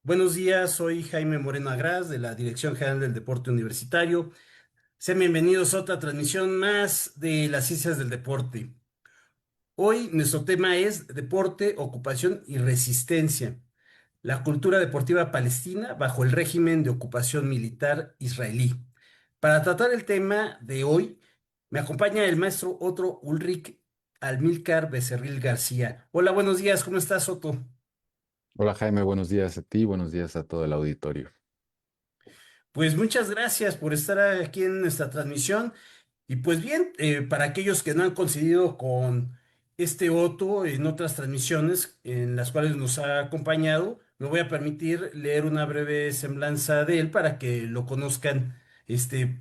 Buenos días, soy Jaime Moreno Agraz de la Dirección General del Deporte Universitario. Sean bienvenidos a otra transmisión más de las ciencias del deporte. Hoy nuestro tema es deporte, ocupación y resistencia, la cultura deportiva palestina bajo el régimen de ocupación militar israelí. Para tratar el tema de hoy, me acompaña el maestro Otto Ulrich Almilcar Becerril García. Hola, buenos días, ¿cómo estás, Otto? Hola Jaime, buenos días a ti, buenos días a todo el auditorio. Pues muchas gracias por estar aquí en nuestra transmisión. Y pues bien, para aquellos que no han coincidido con este Otto en otras transmisiones en las cuales nos ha acompañado, me voy a permitir leer una breve semblanza de él para que lo conozcan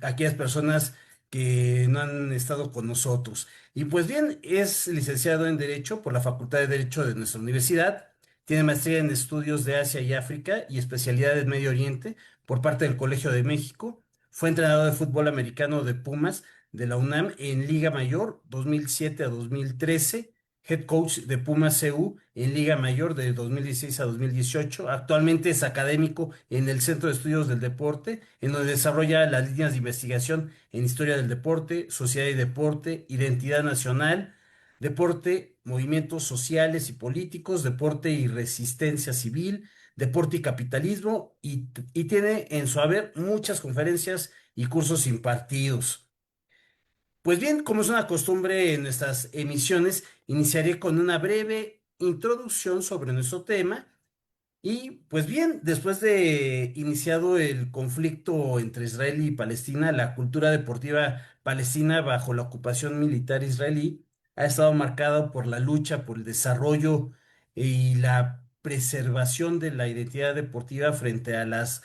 aquellas personas que no han estado con nosotros. Y pues bien, es licenciado en Derecho por la Facultad de Derecho de nuestra universidad. Tiene maestría en estudios de Asia y África y especialidad en Medio Oriente por parte del Colegio de México. Fue entrenador de fútbol americano de Pumas de la UNAM en Liga Mayor 2007 a 2013, head coach de Pumas CU en Liga Mayor de 2016 a 2018. Actualmente es académico en el Centro de Estudios del Deporte, en donde desarrolla las líneas de investigación en Historia del Deporte, Sociedad y Deporte, Identidad Nacional, Deporte, Movimientos Sociales y Políticos, Deporte y Resistencia Civil, Deporte y Capitalismo, y tiene en su haber muchas conferencias y cursos impartidos. Pues bien, como es una costumbre en nuestras emisiones, iniciaré con una breve introducción sobre nuestro tema y pues bien, después de iniciado el conflicto entre Israel y Palestina, la cultura deportiva palestina bajo la ocupación militar israelí ha estado marcada por la lucha por el desarrollo y la preservación de la identidad deportiva frente a las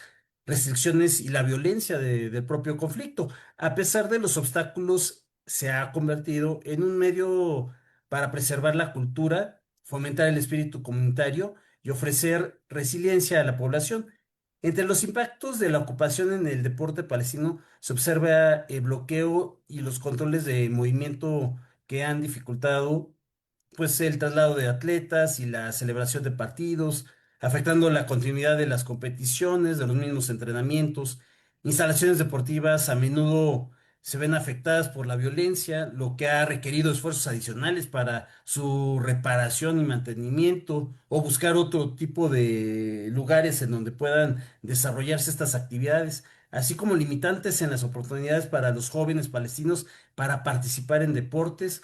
restricciones y la violencia del propio conflicto. A pesar de los obstáculos, se ha convertido en un medio para preservar la cultura, fomentar el espíritu comunitario y ofrecer resiliencia a la población. Entre los impactos de la ocupación en el deporte palestino se observa el bloqueo y los controles de movimiento que han dificultado pues el traslado de atletas y la celebración de partidos, afectando la continuidad de las competiciones, de los mismos entrenamientos. Instalaciones deportivas a menudo se ven afectadas por la violencia, lo que ha requerido esfuerzos adicionales para su reparación y mantenimiento, o buscar otro tipo de lugares en donde puedan desarrollarse estas actividades, así como limitantes en las oportunidades para los jóvenes palestinos para participar en deportes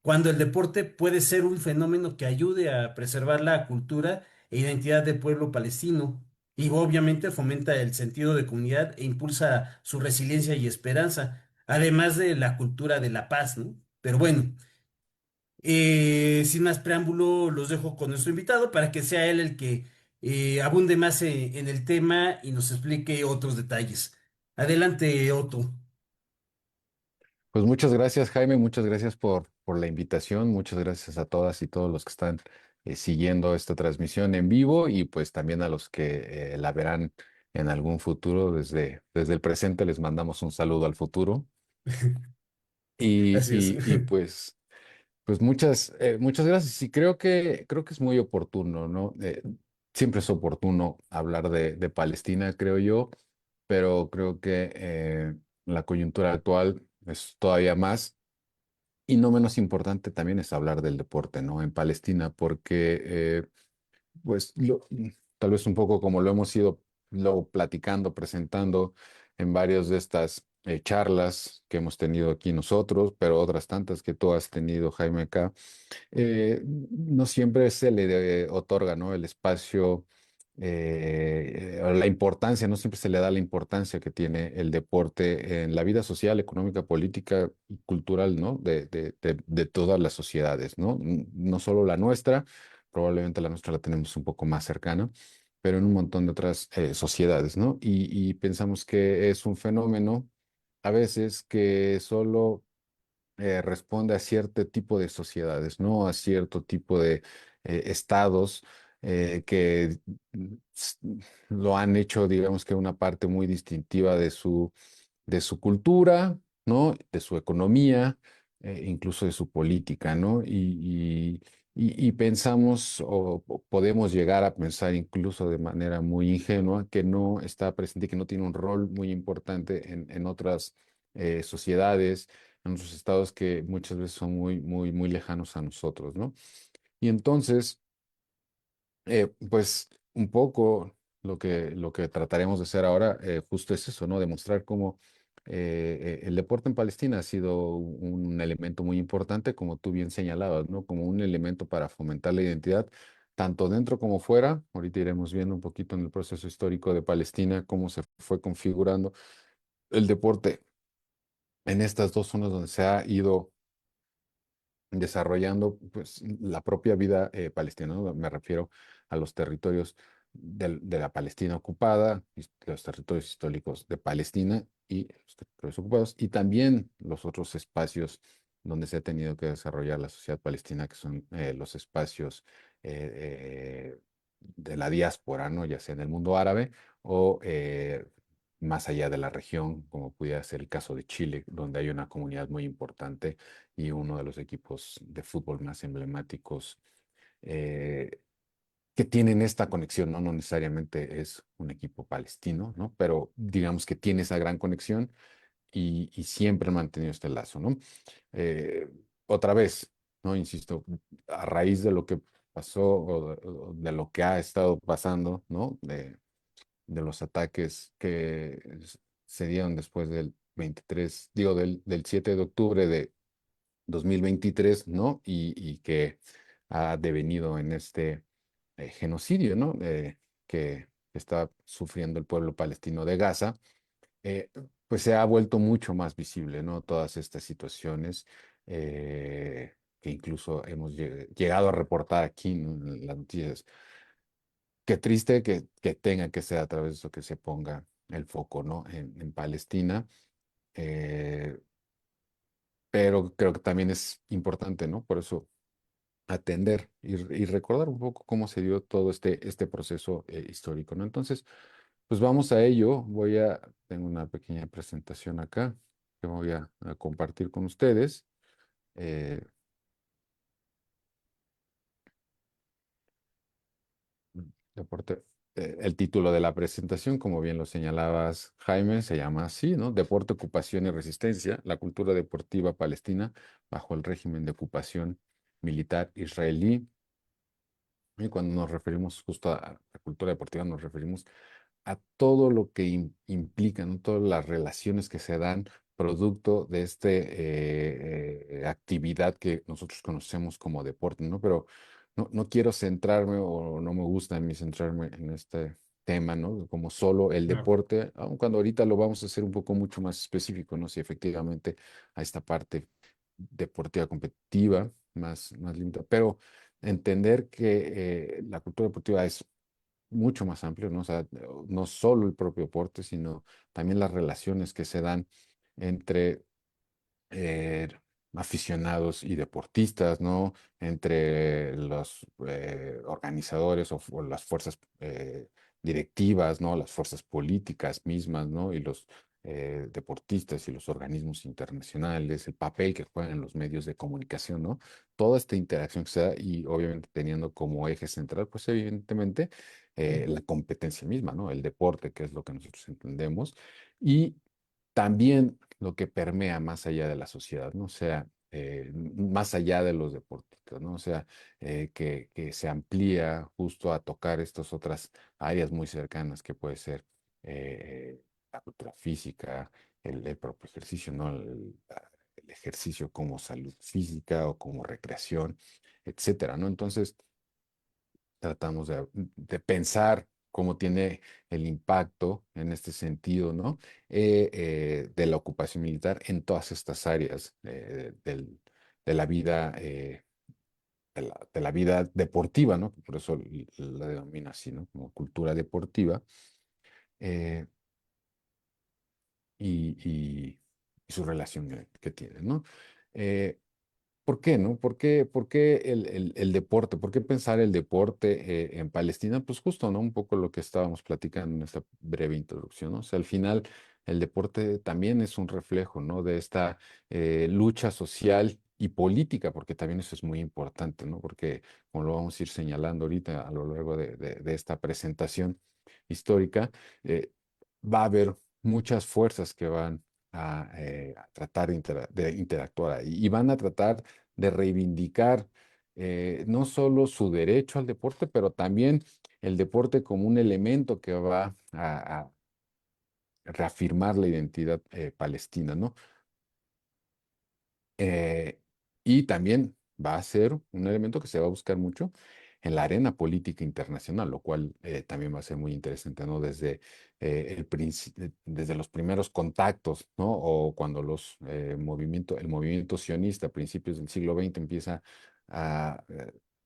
cuando el deporte puede ser un fenómeno que ayude a preservar la cultura e identidad del pueblo palestino y obviamente fomenta el sentido de comunidad e impulsa su resiliencia y esperanza, además de la cultura de la paz, ¿no? Pero bueno, sin más preámbulo, los dejo con nuestro invitado para que sea él el que abunde más en el tema y nos explique otros detalles. Adelante, Otto. Pues muchas gracias Jaime, muchas gracias por la invitación, muchas gracias a todas y todos los que están siguiendo esta transmisión en vivo y pues también a los que la verán en algún futuro. Desde el presente les mandamos un saludo al futuro y, Así es. pues muchas gracias y creo que es muy oportuno, ¿no? Siempre es oportuno hablar de Palestina, creo yo, pero creo que la coyuntura actual es todavía más y no menos importante también es hablar del deporte, ¿no? En Palestina, porque pues tal vez un poco como lo hemos ido luego platicando, presentando en varias de estas charlas que hemos tenido aquí nosotros, pero otras tantas que tú has tenido, Jaime, acá, no siempre se le otorga, ¿no? El espacio, o la importancia, no siempre se le da la importancia que tiene el deporte en la vida social, económica, política y cultural, ¿no? De todas las sociedades, ¿no? No solo la nuestra, probablemente la nuestra la tenemos un poco más cercana, pero en un montón de otras sociedades, ¿no? Y pensamos que es un fenómeno a veces que solo responde a cierto tipo de sociedades, ¿no? A cierto tipo de estados que lo han hecho, digamos que una parte muy distintiva de su cultura, ¿no? De su economía, incluso de su política, ¿no? y pensamos o podemos llegar a pensar incluso de manera muy ingenua que no está presente y que no tiene un rol muy importante en otras sociedades, en otros estados que muchas veces son muy lejanos a nosotros, ¿no? Y entonces, pues un poco lo que trataremos de hacer ahora justo es eso, ¿no? Demostrar cómo el deporte en Palestina ha sido un elemento muy importante, como tú bien señalabas, ¿no? Como un elemento para fomentar la identidad, tanto dentro como fuera. Ahorita iremos viendo un poquito en el proceso histórico de Palestina, cómo se fue configurando el deporte en estas dos zonas donde se ha ido desarrollando pues, la propia vida palestina, ¿no? Me refiero a los territorios de la Palestina ocupada, los territorios históricos de Palestina y los territorios ocupados, y también los otros espacios donde se ha tenido que desarrollar la sociedad palestina, que son los espacios de la diáspora, ¿no? Ya sea en el mundo árabe o más allá de la región, como pudiera ser el caso de Chile, donde hay una comunidad muy importante y uno de los equipos de fútbol más emblemáticos eh, que tienen esta conexión, ¿no? No necesariamente es un equipo palestino, ¿no? Pero digamos que tiene esa gran conexión y siempre han mantenido este lazo, ¿no? Eh, Otra vez, ¿no? Insisto, a raíz de lo que pasó o de lo que ha estado pasando, ¿no? De los ataques que se dieron después del 23, digo, del 7 de octubre de 2023, ¿no? Y que ha devenido en este genocidio, ¿no? Que está sufriendo el pueblo palestino de Gaza, eh, pues se ha vuelto mucho más visible, ¿no? Todas estas situaciones que incluso hemos llegado a reportar aquí, ¿no? En las noticias. Qué triste que tenga que ser a través de eso que se ponga el foco, ¿no? En Palestina. eh, pero creo que también es importante, ¿no? Por eso atender y recordar un poco cómo se dio todo este proceso histórico, ¿no? Entonces, pues vamos a ello. Tengo una pequeña presentación acá que voy a compartir con ustedes. Eh, Deporte, el título de la presentación, como bien lo señalabas, Jaime, se llama así, ¿no? Deporte, ocupación y resistencia, la cultura deportiva palestina bajo el régimen de ocupación militar israelí. Y cuando nos referimos justo a la cultura deportiva, nos referimos a todo lo que implica, ¿no? Todas las relaciones que se dan producto de esta actividad que nosotros conocemos como deporte, ¿no? Pero no quiero centrarme o no me gusta a mí centrarme en este tema, ¿no? Como solo el Claro. deporte, aun cuando ahorita lo vamos a hacer un poco mucho más específico, ¿no? Si efectivamente a esta parte deportiva competitiva más limitada, pero entender que la cultura deportiva es mucho más amplio, ¿no? O sea, no solo el propio deporte, sino también las relaciones que se dan entre eh, aficionados y deportistas, ¿no? Entre los organizadores o las fuerzas directivas, ¿no? Las fuerzas políticas mismas, ¿no? Y los deportistas y los organismos internacionales, el papel que juegan los medios de comunicación, ¿no? Toda esta interacción que se da y obviamente teniendo como eje central, pues evidentemente la competencia misma, ¿no? El deporte, que es lo que nosotros entendemos. Y también lo que permea más allá de la sociedad, ¿no? O sea, más allá de los deportistas, ¿no? O sea, que se amplía justo a tocar estas otras áreas muy cercanas que puede ser la cultura física, el propio ejercicio, ¿no? El ejercicio como salud física o como recreación, etcétera, ¿no? Entonces, tratamos de pensar cómo tiene el impacto en este sentido, ¿no? De la ocupación militar en todas estas áreas de la vida, de la vida deportiva, ¿no? Por eso la denomina así, ¿no? Como cultura deportiva eh, y y su relación que tiene, ¿no? Eh, ¿Por qué, no? Por qué el deporte? ¿Por qué pensar el deporte en Palestina? Pues justo, ¿no? Un poco lo que estábamos platicando en esta breve introducción, ¿no? O sea, al final el deporte también es un reflejo, ¿no? De esta lucha social y política, porque también eso es muy importante, ¿no? Porque como lo vamos a ir señalando ahorita a lo largo de esta presentación histórica, va a haber muchas fuerzas que van a tratar de interactuar ahí y van a tratar de reivindicar no solo su derecho al deporte, pero también el deporte como un elemento que va a reafirmar la identidad palestina, ¿no? Eh, y también va a ser un elemento que se va a buscar mucho en la arena política internacional, lo cual también va a ser muy interesante, ¿no? Desde los primeros contactos, ¿no? O cuando el movimiento sionista a principios del siglo XX empieza a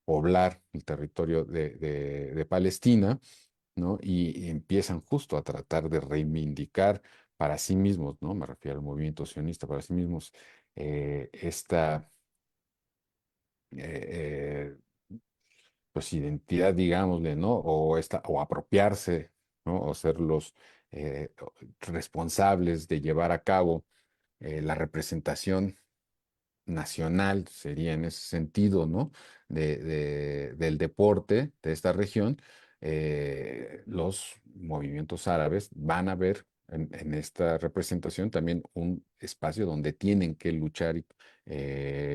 poblar el territorio de Palestina, ¿no? Y empiezan justo a tratar de reivindicar para sí mismos, ¿no? Me refiero al movimiento sionista, para sí mismos esta eh, pues identidad, digámosle, ¿no? O apropiarse, ¿no? O ser los responsables de llevar a cabo la representación nacional, sería en ese sentido, ¿no? Del deporte de esta región, los movimientos árabes van a ver en esta representación también un espacio donde tienen que luchar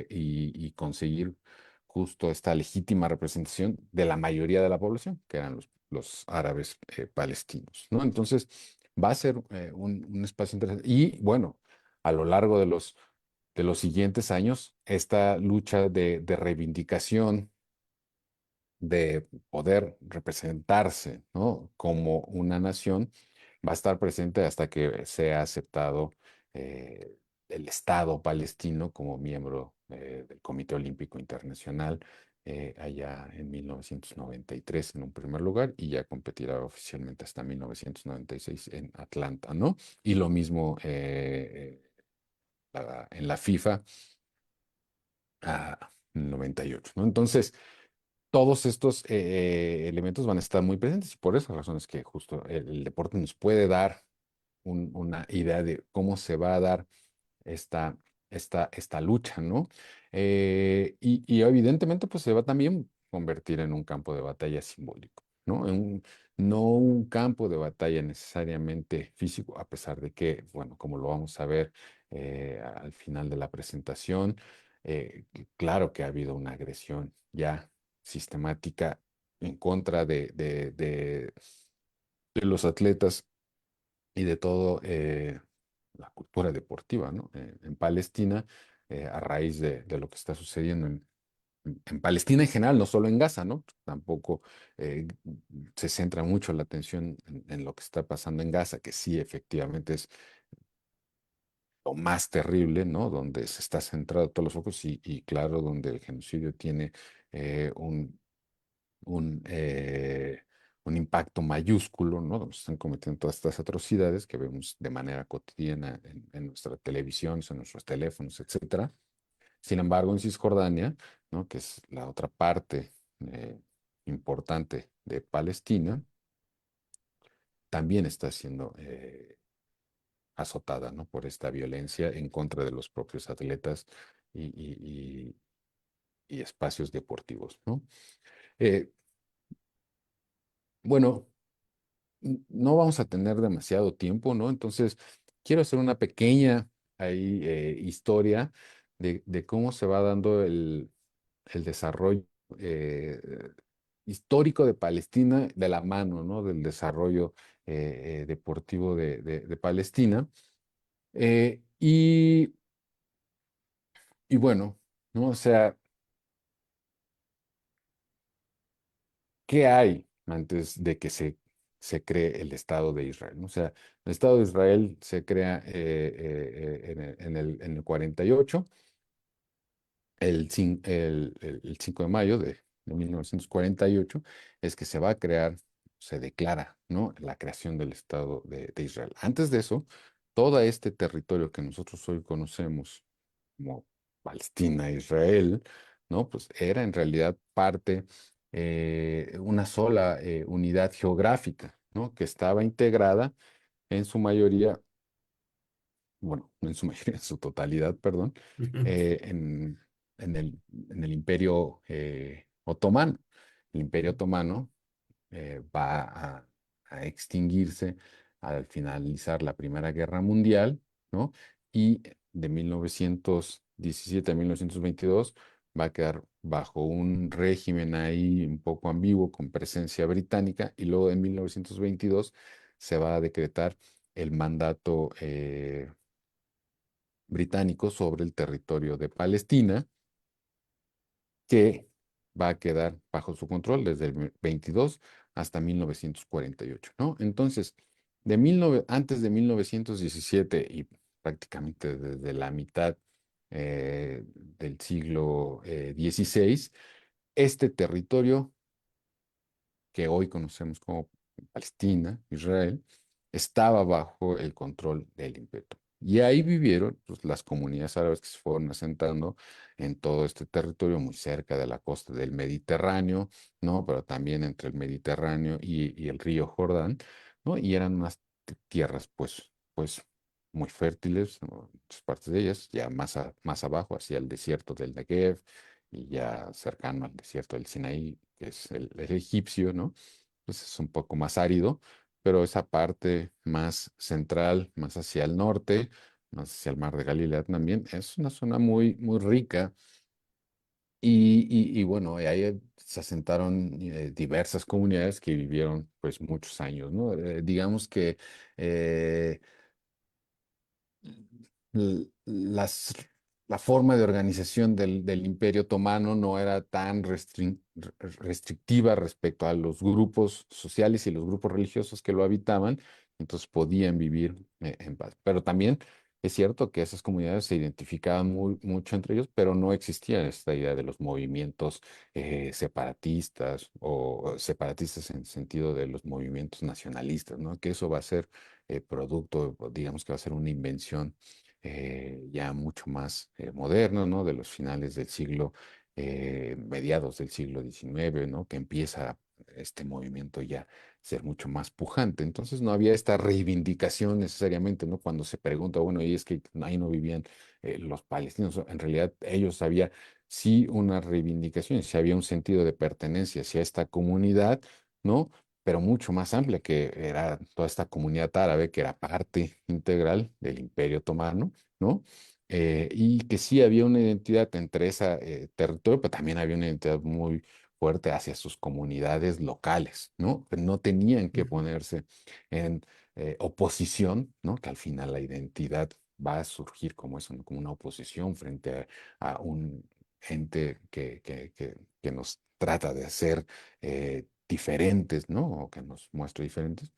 y conseguir justo esta legítima representación de la mayoría de la población, que eran los árabes palestinos, ¿no? Entonces, va a ser un espacio interesante. Y bueno, a lo largo de los siguientes años, esta lucha de reivindicación, de poder representarse, ¿no? Como una nación, va a estar presente hasta que sea aceptado eh, el Estado palestino como miembro del Comité Olímpico Internacional. Allá en 1993 en un primer lugar y ya competirá oficialmente hasta 1996 en Atlanta, ¿no? Y lo mismo en la FIFA a 98, ¿no? Entonces, todos estos elementos van a estar muy presentes y por esas razones que justo el deporte nos puede dar una idea de cómo se va a dar esta, esta lucha, ¿no? Y evidentemente pues se va también a convertir en un campo de batalla simbólico, ¿no? No un campo de batalla necesariamente físico, a pesar de que, bueno, como lo vamos a ver al final de la presentación, claro que ha habido una agresión ya sistemática en contra de los atletas y de todo la cultura deportiva, ¿no? En Palestina, a raíz de lo que está sucediendo en Palestina en general, no solo en Gaza, ¿no? Tampoco se centra mucho la atención en lo que está pasando en Gaza, que sí, efectivamente es lo más terrible, ¿no? Donde se está centrado todos los focos y claro, donde el genocidio tiene eh, un un, eh, un impacto mayúsculo, ¿no? Donde se están cometiendo todas estas atrocidades que vemos de manera cotidiana en nuestras televisiones, en nuestros teléfonos, etcétera. Sin embargo, en Cisjordania, ¿no? Que es la otra parte importante de Palestina, también está siendo azotada, ¿no? Por esta violencia en contra de los propios atletas y, y espacios deportivos, ¿no? Eh, bueno, no vamos a tener demasiado tiempo, ¿no? Entonces, quiero hacer una pequeña ahí, historia de cómo se va dando el desarrollo eh, histórico de Palestina de la mano, ¿no? Del desarrollo deportivo de Palestina. Eh, y, y bueno, ¿no? O sea, ¿qué hay antes de que se cree el Estado de Israel? ¿No? O sea, el Estado de Israel se crea en el 48, el 5 de mayo de 1948, es que se va a crear, se declara, ¿no? La creación del Estado de Israel. Antes de eso, todo este territorio que nosotros hoy conocemos como Palestina, Israel, ¿no? Pues era en realidad parte, una sola unidad geográfica, ¿no? Que estaba integrada en su mayoría, bueno, no en su mayoría, en su totalidad, perdón, en el Imperio Otomano. El Imperio Otomano va a extinguirse al finalizar la Primera Guerra Mundial, ¿no? Y de 1917 a 1922 va a quedar bajo un régimen ahí un poco ambiguo con presencia británica y luego en 1922 se va a decretar el mandato británico sobre el territorio de Palestina que va a quedar bajo su control desde el 22 hasta 1948, ¿no? Entonces, antes de 1917 y prácticamente desde la mitad del siglo XVI, este territorio que hoy conocemos como Palestina, Israel, estaba bajo el control del imperio. Y ahí vivieron pues, las comunidades árabes que se fueron asentando en todo este territorio, muy cerca de la costa del Mediterráneo, ¿no? Pero también entre el Mediterráneo y el río Jordán, ¿no? Y eran unas tierras, pues muy fértiles, ¿no? Muchas partes de ellas, ya más abajo, hacia el desierto del Negev, y ya cercano al desierto del Sinaí, que es el egipcio, ¿no? Pues es un poco más árido, pero esa parte más central, más hacia el norte, más hacia el mar de Galilea también, es una zona muy, muy rica. Y bueno, y ahí se asentaron diversas comunidades que vivieron pues muchos años, ¿no? Digamos que eh, l- las, la forma de organización del Imperio Otomano no era tan restrictiva respecto a los grupos sociales y los grupos religiosos que lo habitaban, entonces podían vivir en paz. Pero también es cierto que esas comunidades se identificaban mucho entre ellos, pero no existía esta idea de los movimientos separatistas o separatistas en el sentido de los movimientos nacionalistas, ¿no? Que eso va a ser producto, digamos que va a ser una invención ya mucho más moderna, ¿no? De los finales del siglo, mediados del siglo XIX, ¿no? Que empieza este movimiento ya a ser mucho más pujante. Entonces no había esta reivindicación necesariamente, ¿no? Cuando se pregunta, bueno, y es que ahí no vivían los palestinos, en realidad ellos había sí una reivindicación, sí había un sentido de pertenencia hacia esta comunidad, ¿no? Pero mucho más amplia, que era toda esta comunidad árabe que era parte integral del Imperio Otomano, ¿no? Y que sí había una identidad entre ese territorio, pero también había una identidad muy fuerte hacia sus comunidades locales, ¿no? Que no tenían que Ujú. ponerse en oposición, ¿no? Que al final la identidad va a surgir como eso, ¿no? Como una oposición frente a un ente que nos trata de hacer diferentes, ¿no? O que nos muestra diferentes.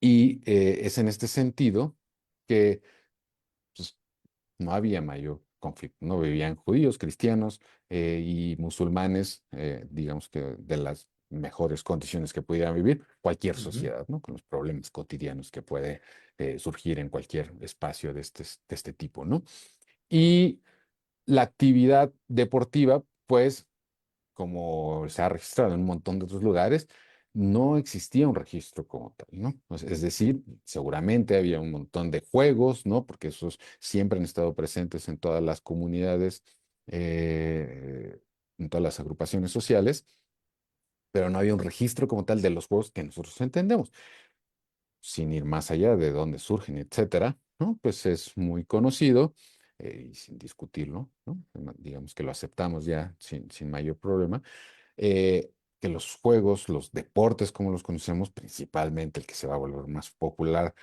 Y es en este sentido que pues, no había mayor conflicto, no vivían judíos, cristianos y musulmanes, digamos que de las mejores condiciones que pudieran vivir cualquier Ujú. sociedad, ¿no? Con los problemas cotidianos que puede surgir en cualquier espacio de este tipo, ¿no? Y la actividad deportiva, pues como se ha registrado en un montón de otros lugares, no existía un registro como tal, ¿no? Es decir, seguramente había un montón de juegos, ¿no? Porque esos siempre han estado presentes en todas las comunidades, en todas las agrupaciones sociales, pero no había un registro como tal de los juegos que nosotros entendemos, sin ir más allá de dónde surgen, etcétera, ¿no? Pues es muy conocido y sin discutirlo, ¿no? Digamos que lo aceptamos ya sin mayor problema que los juegos, los deportes como los conocemos, principalmente el que se va a volver más popular,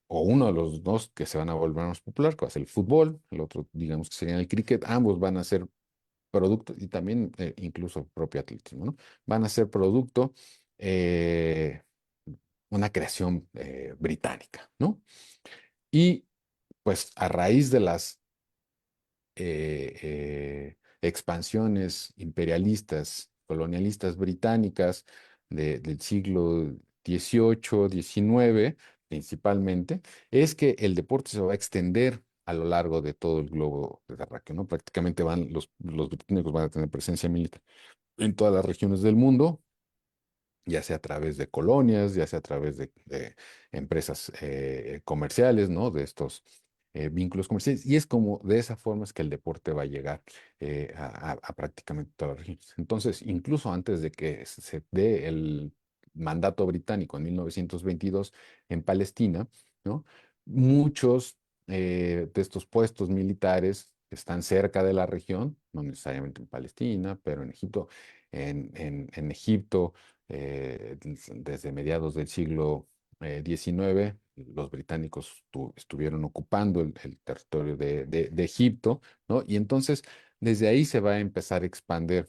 o uno de los dos que se van a volver más popular, que va a ser el fútbol, el otro digamos que sería el cricket, ambos van a ser producto, y también incluso el propio atletismo, ¿no? Van a ser producto, eh, una creación británica, ¿no? Y pues a raíz de las expansiones imperialistas, colonialistas británicas del siglo XVIII, XIX, principalmente, es que el deporte se va a extender a lo largo de todo el globo terráqueo, ¿no? Prácticamente los británicos van a tener presencia militar en todas las regiones del mundo, ya sea a través de colonias, ya sea a través de empresas comerciales, ¿no? De estos vínculos comerciales. Y es como de esa forma es que el deporte va a llegar a prácticamente todas las regiones. Entonces, incluso antes de que se dé el mandato británico en 1922 en Palestina, ¿no? Muchos de estos puestos militares que están cerca de la región, no necesariamente en Palestina, pero en Egipto, en Egipto, desde mediados del siglo XIX, los británicos estuvieron ocupando el territorio de Egipto, ¿no? Y entonces desde ahí se va a empezar a expandir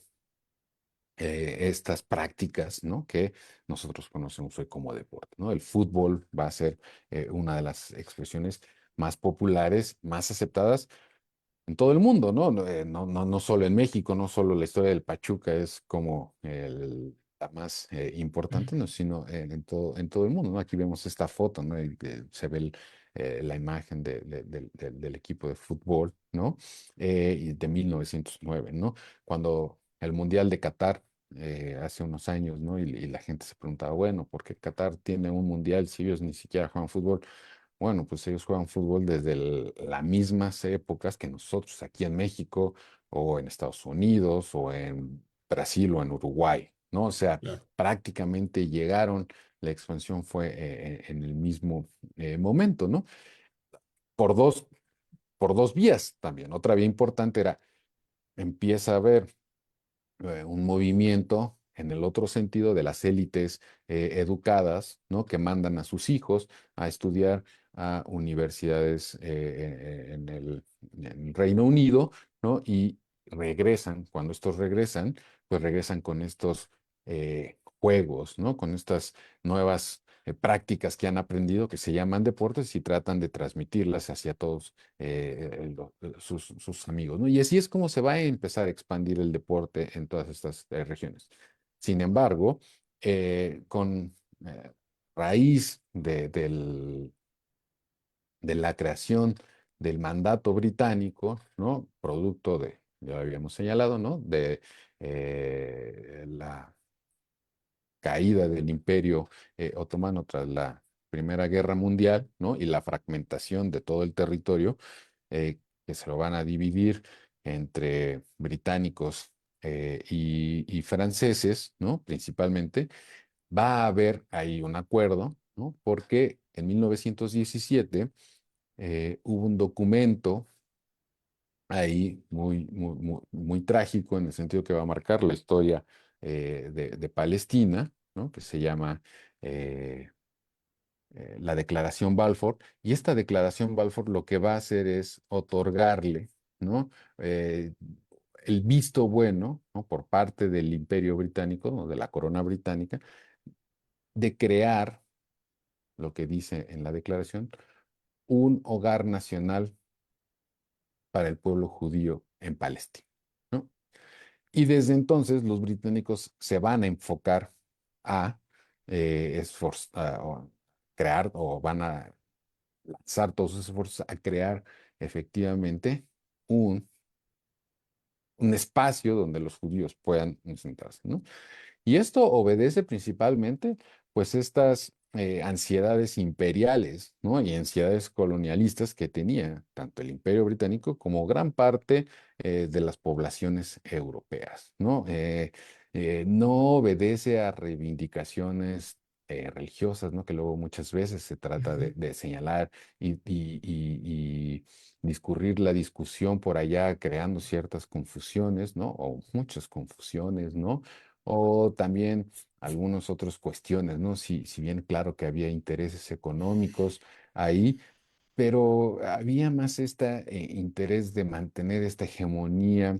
estas prácticas, ¿no? Que nosotros conocemos hoy como deporte, ¿no? El fútbol va a ser una de las expresiones más populares, más aceptadas en todo el mundo, ¿no? No solo en México, no solo la historia del Pachuca es como la más importante, ¿no? Sino en todo el mundo, ¿no? Aquí vemos esta foto, ¿no? Y se ve la imagen del equipo de fútbol, ¿no? Y de 1909, ¿no? Cuando el Mundial de Qatar, hace unos años, ¿no? Y la gente se preguntaba, bueno, ¿por qué Qatar tiene un Mundial si ellos ni siquiera juegan fútbol? Bueno, pues ellos juegan fútbol desde las mismas épocas que nosotros aquí en México o en Estados Unidos o en Brasil o en Uruguay, ¿no? O sea, Claro. prácticamente llegaron, la expansión fue en el mismo momento, ¿no? Por dos, por dos vías también. Otra vía importante era, empieza a haber un movimiento en el otro sentido de las élites educadas, ¿no? Que mandan a sus hijos a estudiar a universidades en el Reino Unido, ¿no? Y regresan, cuando estos regresan, pues regresan con estos juegos, ¿no? Con estas nuevas prácticas que han aprendido que se llaman deportes y tratan de transmitirlas hacia todos sus amigos, ¿no? Y así es como se va a empezar a expandir el deporte en todas estas regiones. Sin embargo, con eh, raíz de la creación del mandato británico, ¿no? Producto de, ya lo habíamos señalado, ¿no? De la caída del Imperio Otomano tras la Primera Guerra Mundial, ¿no? Y la fragmentación de todo el territorio, que se lo van a dividir entre británicos y franceses, ¿no? Principalmente, va a haber ahí un acuerdo, ¿no? Porque en 1917 hubo un documento ahí muy trágico en el sentido que va a marcar la historia de Palestina, ¿no? Que se llama eh, la Declaración Balfour. Y esta Declaración Balfour lo que va a hacer es otorgarle, ¿no? Eh, el visto bueno, ¿no? Por parte del Imperio Británico, ¿no? De la corona británica, de crear, lo que dice en la declaración, un hogar nacional para el pueblo judío en Palestina, ¿no? Y desde entonces los británicos se van a enfocar a, o crear o van a lanzar todos sus esfuerzos a crear efectivamente un, un espacio donde los judíos puedan sentarse, ¿no? Y esto obedece principalmente, pues, estas ansiedades imperiales, ¿no? Y ansiedades colonialistas que tenía tanto el Imperio Británico como gran parte de las poblaciones europeas, ¿no? No obedece a reivindicaciones religiosas, ¿no? Que luego muchas veces se trata Ujú. de señalar y discurrir la discusión por allá, creando ciertas confusiones, ¿no? O muchas confusiones, ¿no? O también algunas otras cuestiones, ¿no? Si bien claro que había intereses económicos ahí, pero había más este interés de mantener esta hegemonía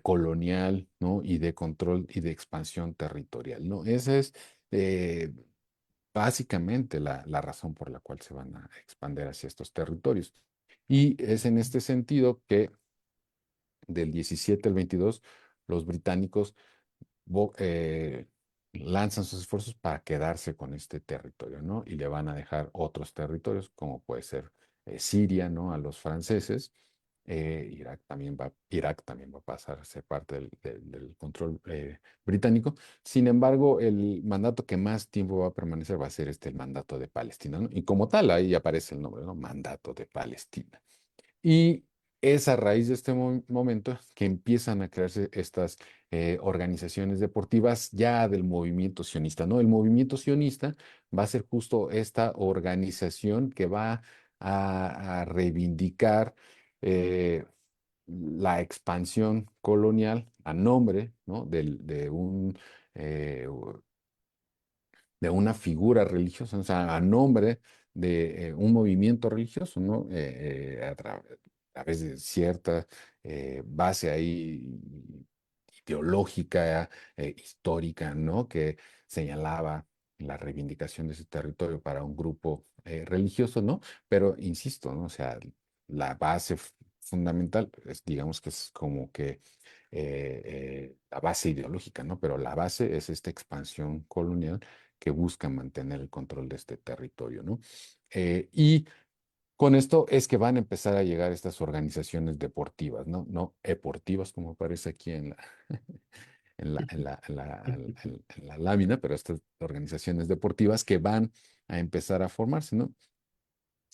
colonial, ¿no? Y de control y de expansión territorial, ¿no? Esa es eh, básicamente la razón por la cual se van a expandir hacia estos territorios. Y es en este sentido que del 17 al 22 los británicos vo- eh, lanzan sus esfuerzos para quedarse con este territorio, ¿no? Y le van a dejar otros territorios, como puede ser Siria, ¿no? A los franceses. Irak también va a pasar a ser parte del control británico. Sin embargo, el mandato que más tiempo va a permanecer va a ser el mandato de Palestina, ¿no? Y como tal, ahí aparece el nombre, ¿no? Mandato de Palestina. Y es a raíz de este momento que empiezan a crearse estas organizaciones deportivas ya del movimiento sionista, ¿no? El movimiento sionista va a ser justo esta organización que va a reivindicar eh, la expansión colonial a nombre, ¿no? Eh, de una figura religiosa, o sea, a nombre de un movimiento religioso, ¿no? A través de cierta base ahí ideológica, histórica, ¿no? Que señalaba la reivindicación de ese territorio para un grupo religioso, ¿no? Pero insisto, ¿no? O sea, la base fundamental es, digamos que es como que la base ideológica, ¿no? Pero la base es esta expansión colonial que busca mantener el control de este territorio, ¿no? Y con esto es que van a empezar a llegar estas organizaciones deportivas, ¿no? No deportivas, como aparece aquí en la, en la lámina, pero estas organizaciones deportivas que van a empezar a formarse, ¿no?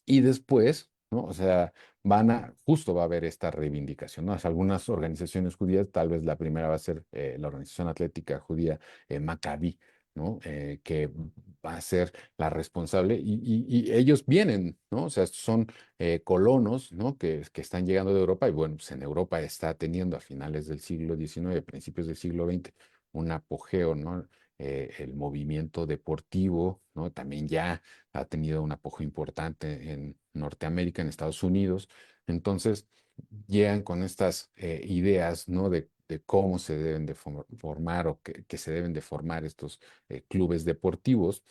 Y después, ¿no? O sea, justo va a haber esta reivindicación, ¿no? O sea, algunas organizaciones judías, tal vez la primera va a ser la Organización Atlética Judía Maccabi, ¿no? Que va a ser la responsable y ellos vienen, ¿no? O sea, son colonos, ¿no? Que están llegando de Europa y bueno, pues en Europa está teniendo a finales del siglo XIX, principios del siglo XX, un apogeo, ¿no? El movimiento deportivo, ¿no? También ya ha tenido un apogeo importante en Norteamérica, en Estados Unidos. Entonces, llegan con estas ideas, ¿no? De cómo se deben de formar o que se deben de formar estos clubes deportivos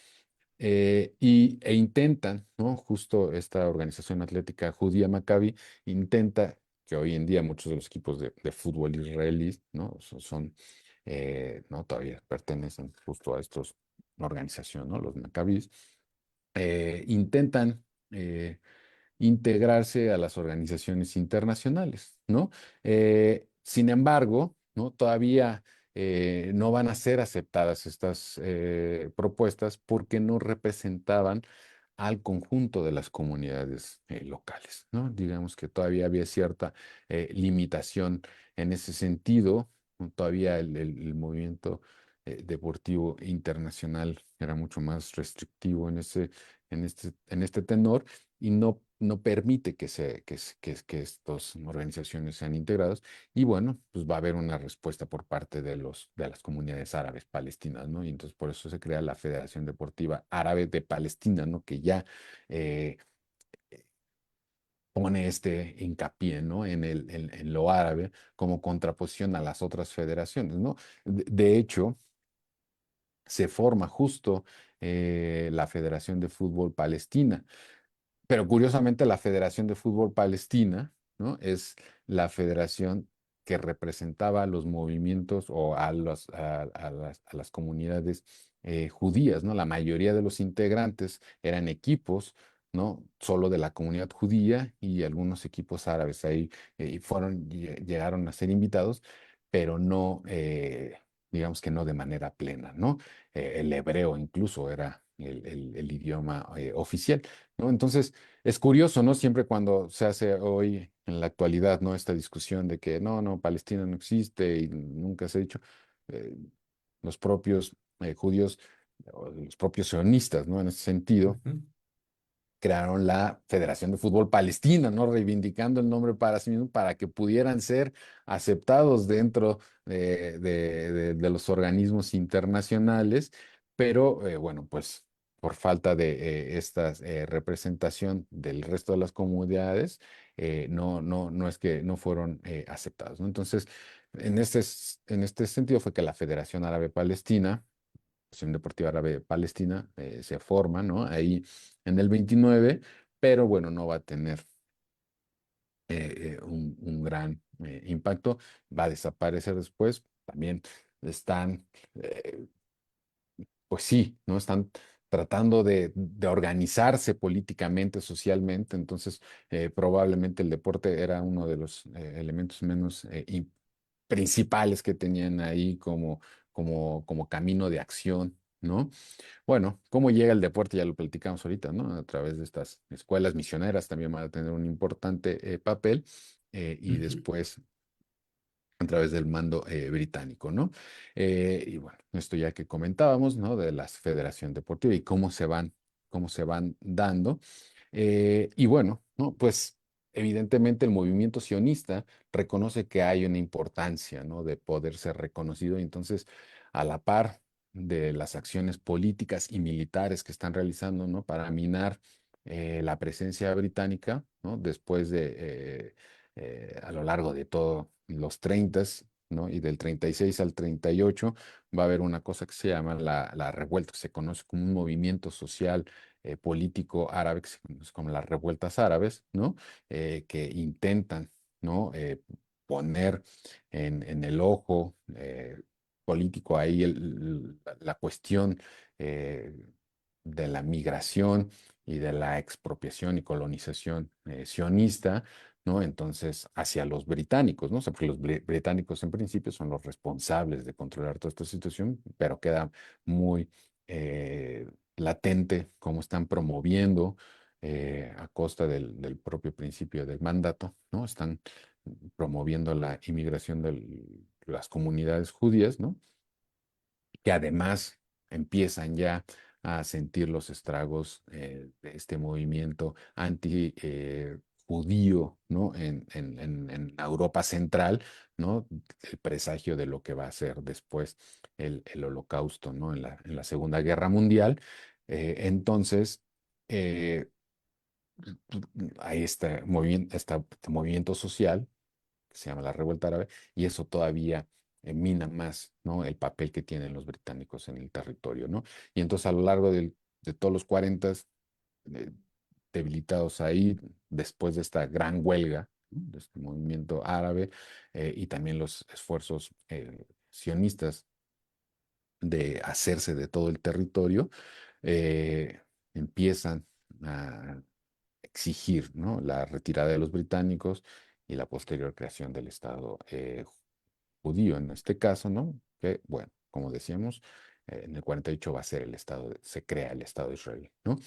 e intentan, ¿no? Justo esta organización atlética judía Maccabi intenta que hoy en día muchos de los equipos de fútbol israelíes, ¿no? ¿no? Todavía pertenecen justo a estos organización, ¿no? Los Maccabis intentan integrarse a las organizaciones internacionales, ¿no? Sin embargo, ¿no? Todavía no van a ser aceptadas estas propuestas porque no representaban al conjunto de las comunidades locales, ¿no? Digamos que todavía había cierta limitación en ese sentido, ¿no? Todavía el movimiento deportivo internacional era mucho más restrictivo en este tenor y no permite que estas organizaciones sean integradas. Y bueno, pues va a haber una respuesta por parte de las comunidades árabes palestinas, ¿no? Y entonces por eso se crea la Federación Deportiva Árabe de Palestina, ¿no? Que ya eh, pone este hincapié, ¿no? En lo árabe como contraposición a las otras federaciones, ¿no? De hecho, se forma justo la Federación de Fútbol Palestina. Pero curiosamente la Federación de Fútbol Palestina, ¿no? Es la federación que representaba a los movimientos o a las comunidades judías, ¿no? La mayoría de los integrantes eran equipos, ¿no? Solo de la comunidad judía y algunos equipos árabes ahí llegaron a ser invitados, pero no, digamos que no de manera plena, ¿no? El hebreo incluso era el idioma oficial, ¿no? Entonces, es curioso, ¿no? Siempre cuando se hace hoy en la actualidad, ¿no? Esta discusión de que no, Palestina no existe y nunca se ha dicho, eh, los propios judíos, o los propios sionistas, ¿no? En ese sentido Ujú, crearon la Federación de Fútbol Palestina, ¿no? Reivindicando el nombre para sí mismo para que pudieran ser aceptados dentro de los organismos internacionales, pero bueno, pues por falta de esta representación del resto de las comunidades, no es que no fueron aceptados, ¿no? Entonces, en este sentido fue que la Federación Árabe Palestina, Asociación Deportiva Árabe Palestina, se forma, ¿no? Ahí en el 29, pero bueno, no va a tener un gran impacto, va a desaparecer después. También están, eh, pues sí, ¿no? Están tratando de organizarse políticamente, socialmente, entonces probablemente el deporte era uno de los elementos menos principales que tenían ahí como camino de acción, ¿no? Bueno, cómo llega el deporte, ya lo platicamos ahorita, ¿no? A través de estas escuelas misioneras también van a tener un importante papel y Ujú, después a través del mando británico, ¿no? Y bueno, esto ya que comentábamos, ¿no? De la Federación Deportiva y cómo se van dando. Y bueno, ¿no? Pues evidentemente el movimiento sionista reconoce que hay una importancia, ¿no? De poder ser reconocido y entonces a la par de las acciones políticas y militares que están realizando, ¿no? Para minar la presencia británica, ¿no? Después de a lo largo de todos los 30, ¿no? Y del 36 al 38 va a haber una cosa que se llama la revuelta, que se conoce como un movimiento social político árabe, que se conoce como las revueltas árabes, ¿no? Que intentan, ¿no? Poner en el ojo político ahí la cuestión eh, de la migración y de la expropiación y colonización sionista, ¿no? Entonces, hacia los británicos, ¿no? O sea, porque los británicos en principio son los responsables de controlar toda esta situación, pero queda muy latente cómo están promoviendo a costa del propio principio del mandato, ¿no? Están promoviendo la inmigración de las comunidades judías, ¿no? Que además empiezan ya a sentir los estragos de este movimiento anti judío, ¿no? En la Europa central, ¿no? El presagio de lo que va a ser después el Holocausto, ¿no? En la Segunda Guerra Mundial. Entonces, eh, hay este movimiento social que se llama la Revuelta Árabe, y eso todavía mina más, ¿no? El papel que tienen los británicos en el territorio, ¿no? Y entonces a lo largo de todos los 40, eh, debilitados ahí, después de esta gran huelga, ¿no? De este movimiento árabe, y también los esfuerzos sionistas de hacerse de todo el territorio, empiezan a exigir, ¿no? La retirada de los británicos y la posterior creación del Estado judío en este caso, ¿no? Que, bueno, como decíamos, en el 48 va a ser el Estado, se crea el Estado de Israel, ¿no?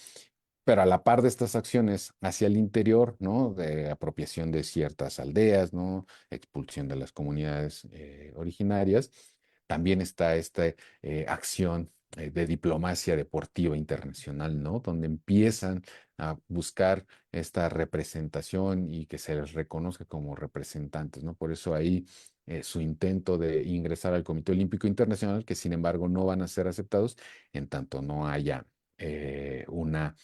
Pero a la par de estas acciones hacia el interior, ¿no? De apropiación de ciertas aldeas, ¿no? Expulsión de las comunidades originarias, también está esta acción de diplomacia deportiva internacional, ¿no? Donde empiezan a buscar esta representación y que se les reconozca como representantes, ¿no? Por eso ahí su intento de ingresar al Comité Olímpico Internacional, que sin embargo no van a ser aceptados en tanto no haya una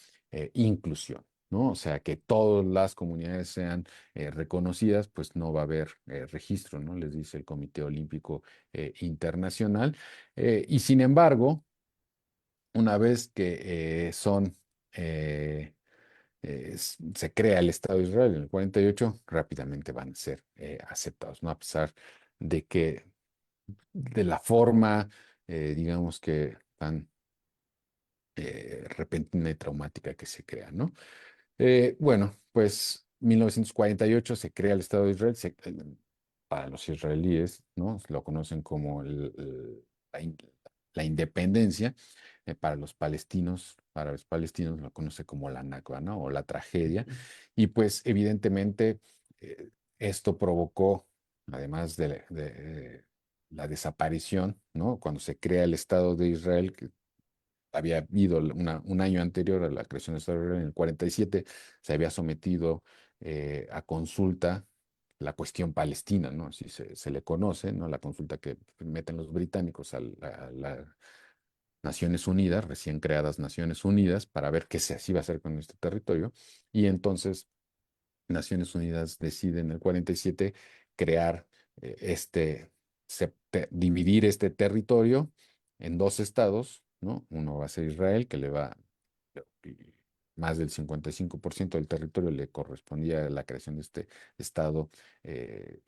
inclusión, ¿no? O sea, que todas las comunidades sean reconocidas, pues no va a haber registro, ¿no? Les dice el Comité Olímpico Internacional. Y sin embargo, una vez que eh, se crea el Estado de Israel en el 48, rápidamente van a ser aceptados, ¿no? A pesar de que de la forma, digamos que tan repentina y traumática que se crea, ¿no? Bueno, pues 1948 se crea el Estado de Israel, para los israelíes, ¿no? Lo conocen como la independencia, para los palestinos, árabes palestinos, lo conoce como la Nakba, ¿no? O la tragedia. ujú. Y pues evidentemente esto provocó, además la desaparición, ¿no? Cuando se crea el Estado de Israel, que había habido un año anterior a la creación de Estado de Israel, en el 47, se había sometido a consulta la cuestión palestina, ¿no? Así se le conoce, ¿no? La consulta que meten los británicos a las Naciones Unidas, recién creadas Naciones Unidas, para ver qué se iba a hacer con este territorio. Y entonces Naciones Unidas decide en el 47 crear dividir este territorio en dos estados, ¿no? Uno va a ser Israel, que le va, y más del 55% del territorio le correspondía a la creación de este estado eh,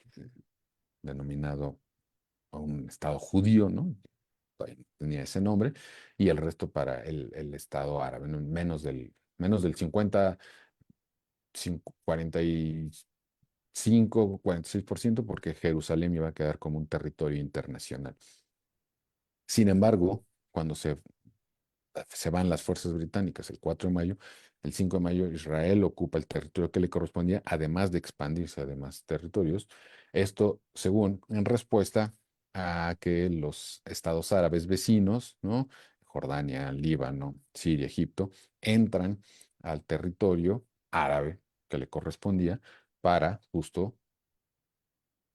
denominado un estado judío, ¿no? Todavía no tenía ese nombre, y el resto para el estado árabe, ¿no? Menos del 45, 46%, porque Jerusalén iba a quedar como un territorio internacional. Sin embargo, cuando se se van las fuerzas británicas el 4 de mayo. El 5 de mayo Israel ocupa el territorio que le correspondía, además de expandirse a demás territorios. Esto, según, en respuesta a que los estados árabes vecinos, ¿no? Jordania, Líbano, Siria, Egipto, entran al territorio árabe que le correspondía para justo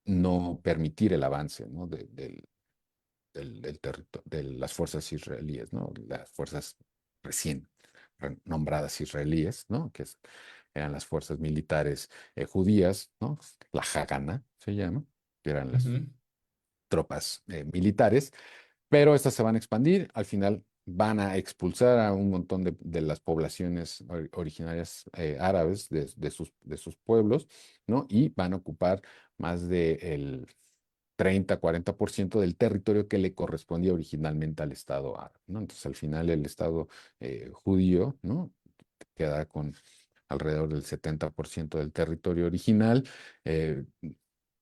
no permitir el avance, ¿no? Del territorio, de las fuerzas israelíes, ¿no? Las fuerzas recién nombradas israelíes, ¿no? Eran las fuerzas militares judías, ¿no? La Hagana se llama, que eran las Ujú, tropas militares, pero estas se van a expandir, al final van a expulsar a un montón de las poblaciones originarias árabes de sus pueblos, ¿no? Y van a ocupar más del 30-40% del territorio que le correspondía originalmente al Estado árabe, ¿no? Entonces, al final, el Estado judío, ¿no? Queda con alrededor del 70% del territorio original, eh,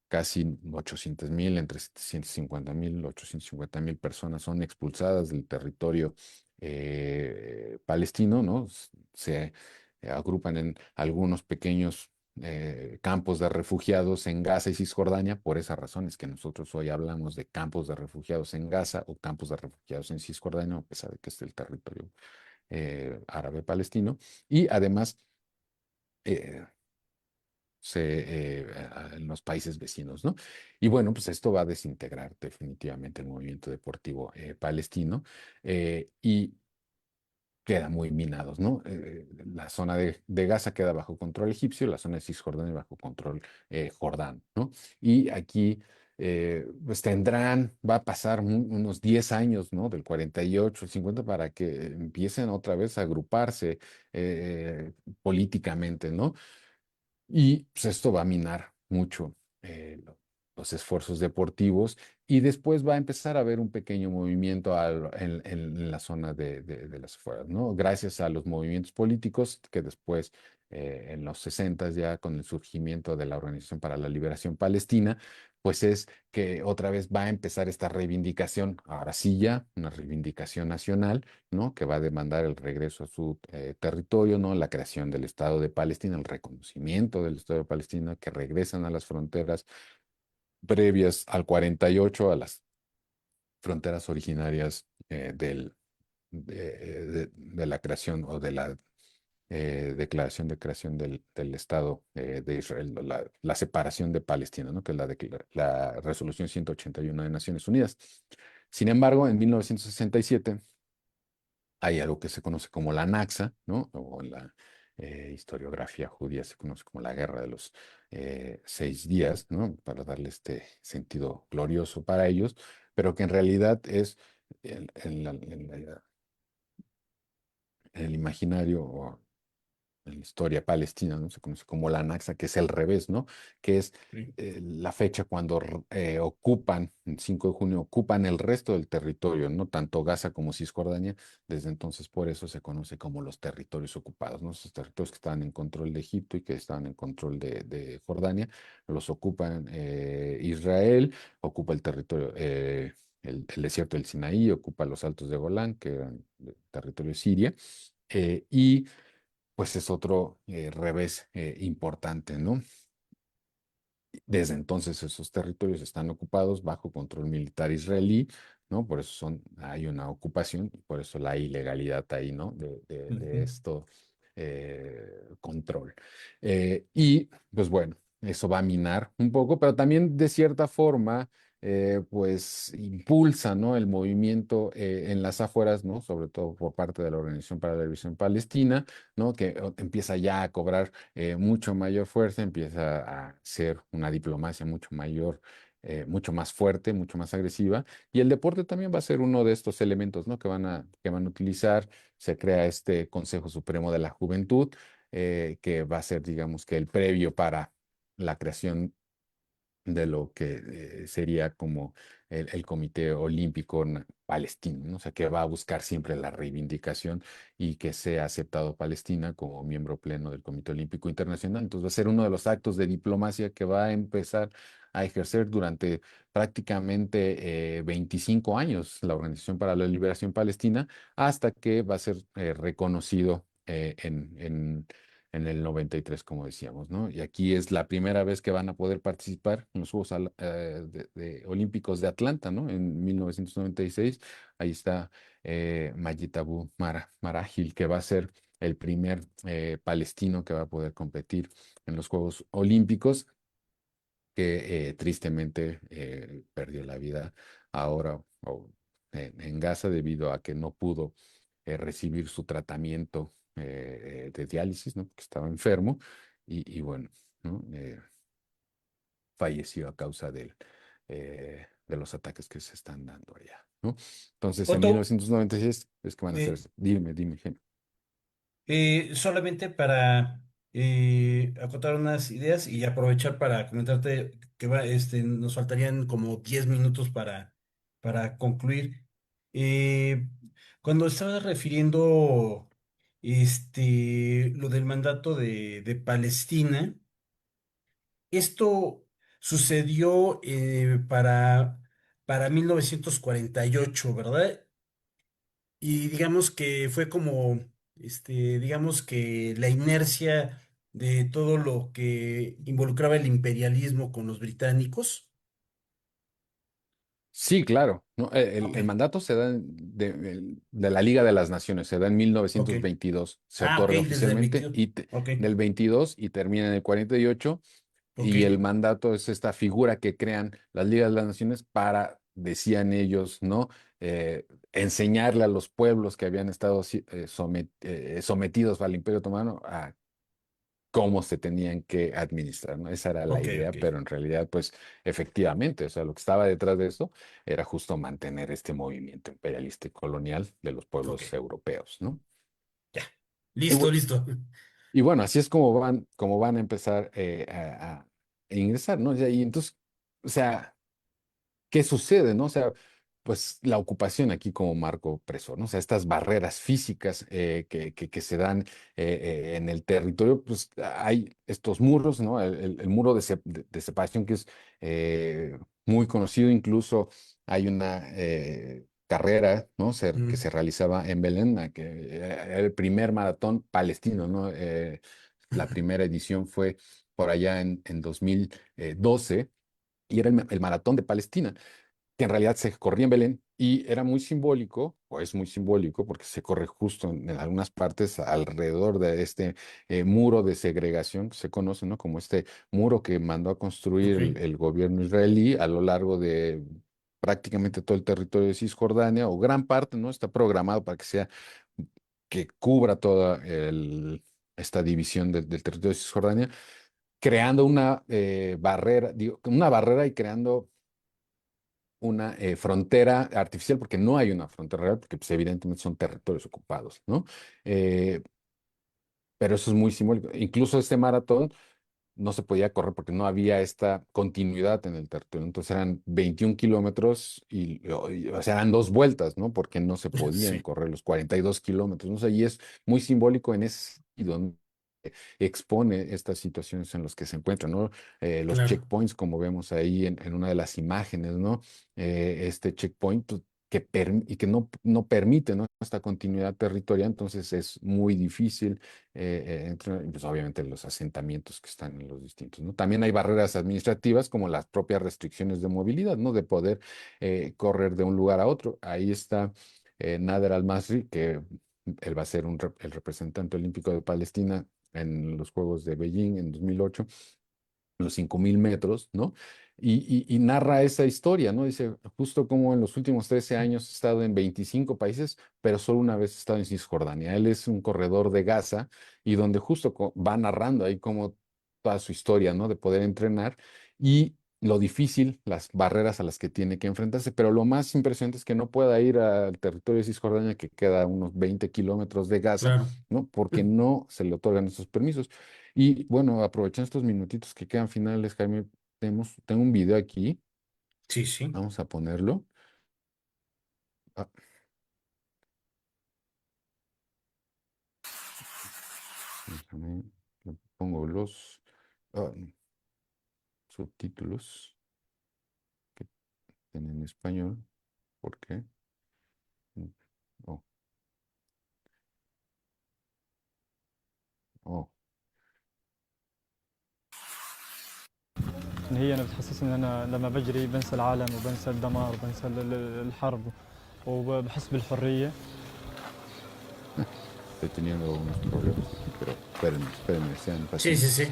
casi 800,000, entre 750,000, 850,000 personas son expulsadas del territorio palestino, ¿no? Se agrupan en algunos pequeños campos de refugiados en Gaza y Cisjordania. Por esa razón es que nosotros hoy hablamos de campos de refugiados en Gaza o campos de refugiados en Cisjordania, a pesar de que es el territorio árabe palestino. Y además, eh, en los países vecinos, ¿no? Y bueno, pues esto va a desintegrar definitivamente el movimiento deportivo palestino y queda muy minados, ¿no? La zona de Gaza queda bajo control egipcio, la zona de Cisjordania bajo control jordano, ¿no? Y aquí, pues va a pasar unos 10 años, ¿no? Del 48 al 50 para que empiecen otra vez a agruparse políticamente, ¿no? Y pues esto va a minar mucho los esfuerzos deportivos y después va a empezar a haber un pequeño movimiento en la zona de las afueras, ¿no? Gracias a los movimientos políticos que después, en los 60 ya con el surgimiento de la Organización para la Liberación Palestina, pues es que otra vez va a empezar esta reivindicación, ahora sí ya, una reivindicación nacional, ¿no? Que va a demandar el regreso a su territorio, ¿no? La creación del Estado de Palestina, el reconocimiento del Estado de Palestina, que regresan a las fronteras previas al 48, a las fronteras originarias de la creación o de la declaración de creación del Estado de Israel, la separación de Palestina, ¿no? Que es la resolución 181 de Naciones Unidas. Sin embargo, en 1967 hay algo que se conoce como la Naxa, ¿no? O en la historiografía judía se conoce como la Guerra de los 6 días, ¿no? Para darle este sentido glorioso para ellos, pero que en realidad es en el imaginario o en la historia palestina, ¿no? Se conoce como la Naxa, que es el revés, ¿no? Que es sí. la fecha cuando ocupan, el 5 de junio, ocupan el resto del territorio, ¿no? Tanto Gaza como Cisjordania. Desde entonces, por eso se conoce como los territorios ocupados, ¿no? Esos territorios que estaban en control de Egipto y que estaban en control de Jordania, los ocupan Israel, ocupa el territorio. El desierto del Sinaí ocupa los altos de Golán, que eran territorio de Siria, y pues es otro revés importante, ¿no? Desde entonces esos territorios están ocupados bajo control militar israelí, ¿no? Por eso hay una ocupación y por eso la ilegalidad ahí, ¿no? De Ujú, esto control. Y pues bueno, eso va a minar un poco, pero también de cierta forma, pues impulsa, ¿no? El movimiento en las afueras, ¿no? Sobre todo por parte de la Organización para la Liberación Palestina, ¿no? Que empieza ya a cobrar mucho mayor fuerza, empieza a ser una diplomacia mucho mayor, mucho más fuerte, mucho más agresiva. Y el deporte también va a ser uno de estos elementos, ¿no? Que van a utilizar. Se crea este Consejo Supremo de la Juventud, que va a ser, digamos, que el previo para la creación de lo que sería como el Comité Olímpico Palestino, ¿no? O sea, que va a buscar siempre la reivindicación y que sea aceptado Palestina como miembro pleno del Comité Olímpico Internacional. Entonces va a ser uno de los actos de diplomacia que va a empezar a ejercer durante prácticamente 25 años la Organización para la Liberación Palestina, hasta que va a ser reconocido en el 93, como decíamos, ¿no? Y aquí es la primera vez que van a poder participar en los Juegos Olímpicos de Atlanta, ¿no? En 1996, ahí está Majid Abu Marahil, que va a ser el primer palestino que va a poder competir en los Juegos Olímpicos, que tristemente perdió la vida ahora en Gaza debido a que no pudo recibir su tratamiento de diálisis, ¿no? Porque estaba enfermo y bueno, ¿no? Falleció a causa de los ataques que se están dando allá, ¿no? Entonces, en Otto, 1996 es que van a hacer, eh, dime, Gemma. solamente para acotar unas ideas y aprovechar para comentarte que nos faltarían como 10 minutos para concluir. Eh, Cuando estabas refiriendo lo del mandato de Palestina, esto sucedió para 1948, ¿verdad? Y digamos que fue como, digamos que la inercia de todo lo que involucraba el imperialismo con los británicos. Sí, claro, ¿no? Ok, El mandato se da de la Liga de las Naciones, se da en ok. 1922, se Ah, ok, otorga desde el oficialmente 22. Ok, del 22 y termina en el 48, ok, y el mandato es esta figura que crean las Ligas de las Naciones para, decían ellos, ¿no? Enseñarle a los pueblos que habían estado sometidos al Imperio Otomano a cómo se tenían que administrar, ¿no? Esa era la ok, idea, ok, pero en realidad, pues efectivamente, o sea, lo que estaba detrás de eso era justo mantener este movimiento imperialista y colonial de los ok. pueblos europeos, ¿no? Ya. Y, Listo, bu- listo. y bueno, así es como van a empezar a ingresar, ¿no? Y entonces, o sea, ¿qué sucede, no? O sea, pues la ocupación aquí como marco opresor, ¿no? O sea, estas barreras físicas que se dan en el territorio, pues hay estos muros, ¿no? El muro de separación que es muy conocido, incluso hay una carrera, ¿no? Que Mm, se realizaba en Belén, que era el primer maratón palestino, ¿no? La primera edición fue por allá en 2012 y era el maratón de Palestina, que en realidad se corría en Belén y era muy simbólico, o es muy simbólico, porque se corre justo en algunas partes alrededor de este muro de segregación que se conoce, ¿no? Como este muro que mandó a construir ok, el gobierno israelí a lo largo de prácticamente todo el territorio de Cisjordania, o gran parte, ¿no? Está programado para que sea, que cubra toda esta división del territorio de Cisjordania, creando una barrera, digo, una barrera y creando una frontera artificial, porque no hay una frontera real, porque pues, evidentemente son territorios ocupados, ¿no? Eh, pero eso es muy simbólico. Incluso este maratón no se podía correr porque no había esta continuidad en el territorio. Entonces eran 21 kilómetros o sea, eran dos vueltas, ¿no? Porque no se podían sí, correr los 42 kilómetros, ¿no? O sea, y es muy simbólico en ese sentido, expone estas situaciones en las que se encuentran, ¿no? Los claro, checkpoints, como vemos ahí en una de las imágenes, ¿no? Este checkpoint pues, y que no permite, ¿no? Esta continuidad territorial, entonces es muy difícil, pues obviamente los asentamientos que están en los distintos, ¿no? También hay barreras administrativas como las propias restricciones de movilidad, ¿no? De poder correr de un lugar a otro. Ahí está Nader Al-Masri, que él va a ser el representante olímpico de Palestina en los Juegos de Beijing en 2008, los 5.000 metros, ¿no? Y narra esa historia, ¿no? Dice, justo como en los últimos 13 años he estado en 25 países, pero solo una vez he estado en Cisjordania. Él es un corredor de Gaza y donde justo va narrando ahí como toda su historia, ¿no? De poder entrenar y lo difícil, las barreras a las que tiene que enfrentarse, pero lo más impresionante es que no pueda ir al territorio de Cisjordania, que queda a unos 20 kilómetros de Gaza, claro. ¿no? Porque no se le otorgan esos permisos. Y bueno, aprovechando estos minutitos que quedan finales, Jaime, tengo un video aquí Sí, sí. Vamos a ponerlo. Ah, déjame, le pongo los subtítulos que tienen en español. ¿Por qué? Oh, oh. إن هي أنا بتحسسني إن أنا لما بجري بنسى العالم وبنسى الدمار وبنسى الحرب وبحس بالحرية. Estoy teniendo unos problemas aquí, pero espérenme, sean Sí, sí, pacientes. sí.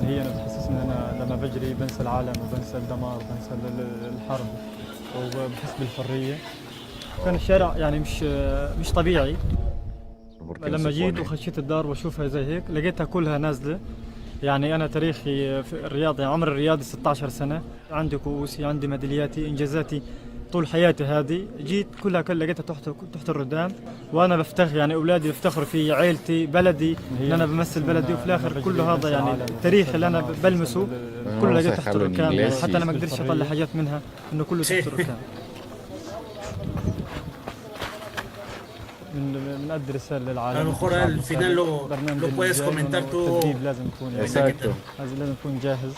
إن هي أنا بتحسسني إن أنا لما بجري بنسى العالم وبنسى الدمار وبنسى الحرب وبحس بالحرية. كان الشارع يعني مش طبيعي. ¿Por qué no لما se جيت pone? وخشيت الدار واشوفها زي هيك لقيتها كلها نازله. يعني انا تاريخي في الرياضه، يعني عمري الرياضي 16 سنه، عندي كؤوسي، عندي ميدالياتي، انجازاتي طول حياتي هذه جيت كلها لقيتها تحت الردام. وانا بفتخر، يعني اولادي بيفتخروا في عيلتي، بلدي، ان انا بمثل بلدي، وفي الاخر كله هذا يعني التاريخ اللي انا بلمسه Bueno, كله vamos a لقيته تحت dejarlo en الركام. يعني inglés حتى انا y ما قدرتش اطلع حاجات منها، انه كله Sí. تحت الركام. بنأدي رسالة A lo للعالم، mejor شعب al final مثالي. برنامج lo puedes الجاي comentar انه التدريب tú, لازم يكون يعني Caquita. exacto. لازم يكون جاهز.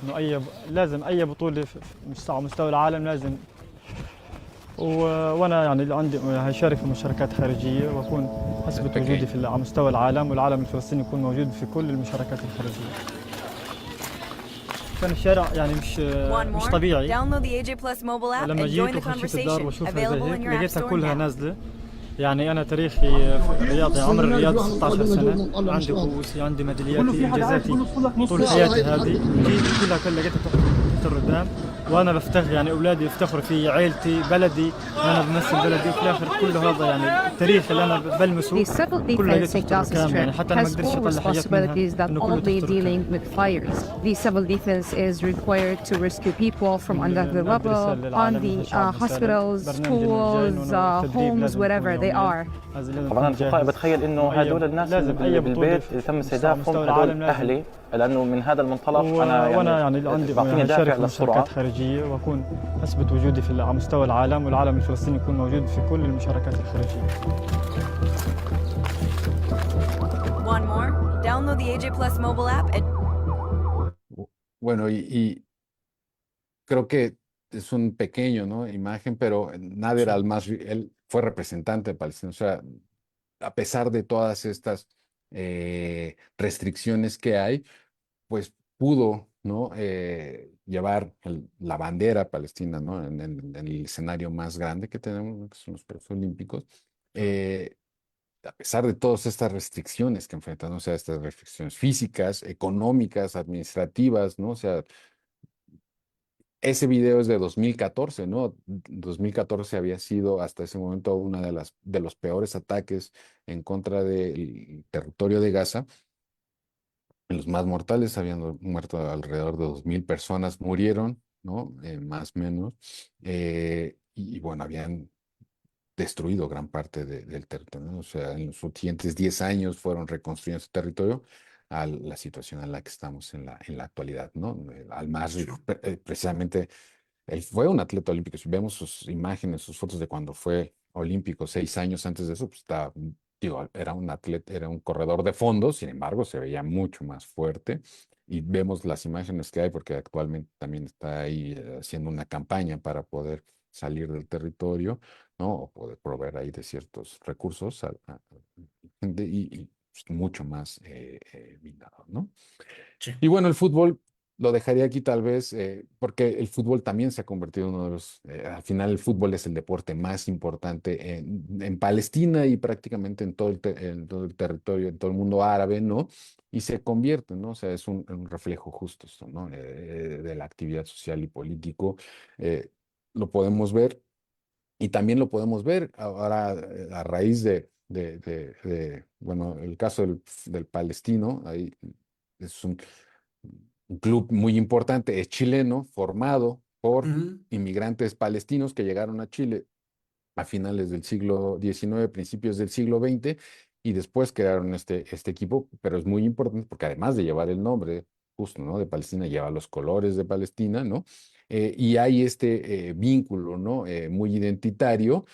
انه لازم اي بطولة على مستوى العالم لازم. و... وانا يعني عندي هشارك في مشاركات خارجية، واكون اثبت وجودي Pequeño. على مستوى العالم، والعالم الفلسطيني يكون موجود في كل المشاركات الخارجية. كان الشارع يعني Want مش more? طبيعي. Download the AJ Plus mobile app لما and join جيت the وخشيت الدار conversation. واشوفها زي Available هيك in your app لقيتها store كلها now. نازلة. يعني انا تاريخي في الرياضه، عمري الرياضي 16 سنه، عندي كؤوسي، عندي ميدالياتي، انجازاتي طول حياتي هذه جيت كلها لقيتها تحت الردام. وانا بفتخر، يعني اولادي بيفتخروا في عيلتي، بلدي، انا بمثل بلدي، وفي الاخر كله هذا يعني التاريخ اللي انا بلمسه The civil كله defense لقيته in تحت Gaza الركام. يعني Strip حتى انا ما has اقدرش full اطلع حاجات منها، responsibilities that انه كله only تحت الركام. dealing with fires. The civil defense is required to rescue people from under the بنأدي رسالة rubble, on للعالم، the شعب مثالي. hospitals, برنامجنا الجاي schools, انه التدريب homes, لازم يكون wherever they يوميا. are. لازم طبعا يكون انا تلقائي جاهز. بتخيل انه إنه هدول الناس اللي لازم اي بطولة بالبيت تم على استهدافهم مستوى هدول العالم لازم. اهلي، لانه من هذا المنطلق انا وانا يعني يعني عندي بعطيني هشارك دافع في للسرعه. مشاركات خارجيه، واكون اثبت وجودي على مستوى العالم، والعالم الفلسطيني يكون موجود في كل المشاركات الخارجيه. Want more? Download the AJ Plus mobile app and Bueno, y creo que es un pequeño, ¿no? Imagen, pero Nader Sí. él fue representante de Palestina. O sea, a pesar de todas estas restricciones que hay, pues pudo, ¿no? Llevar la bandera palestina, ¿no? En el escenario más grande que tenemos, ¿no? Que son los Juegos Olímpicos. Eh, a pesar de todas estas restricciones que enfrentan, ¿no? O sea, estas restricciones físicas, económicas, administrativas, ¿no? O sea, ese video es de 2014, ¿no? 2014 había sido hasta ese momento una de los peores ataques en contra del territorio de Gaza. En los más mortales habían muerto alrededor de 2000 personas, murieron, ¿no? Más o menos. Y bueno, habían destruido gran parte del territorio, ¿no? O sea, en los siguientes 10 años fueron reconstruyendo ese territorio a la situación en la que estamos en la actualidad, ¿no? Al-Masri, precisamente, él fue un atleta olímpico. Si vemos sus imágenes, sus fotos de cuando fue olímpico, 6 años antes de eso, pues está, digo, era un atleta, era un corredor de fondo, sin embargo, se veía mucho más fuerte. Y vemos las imágenes que hay, porque actualmente también está ahí haciendo una campaña para poder salir del territorio, ¿no? O poder proveer ahí de ciertos recursos a gente y, pues, mucho más blindado, ¿no? Sí. Y bueno, el fútbol lo dejaría aquí tal vez, porque el fútbol también se ha convertido en uno de los, al final el fútbol es el deporte más importante en Palestina y prácticamente en en todo el territorio, en todo el mundo árabe, ¿no? Y se convierte, ¿no? O sea, es un reflejo justo esto, ¿no? De la actividad social y político. eh, lo podemos ver y también lo podemos ver ahora a raíz bueno, el caso del palestino, ahí es un club muy importante, es chileno, formado por Ujú. inmigrantes palestinos que llegaron a Chile a finales del siglo XIX, principios del siglo XX, y después crearon este equipo, pero es muy importante porque además de llevar el nombre justo, ¿no? de Palestina, lleva los colores de Palestina, ¿no? Y hay este vínculo, ¿no? Muy identitario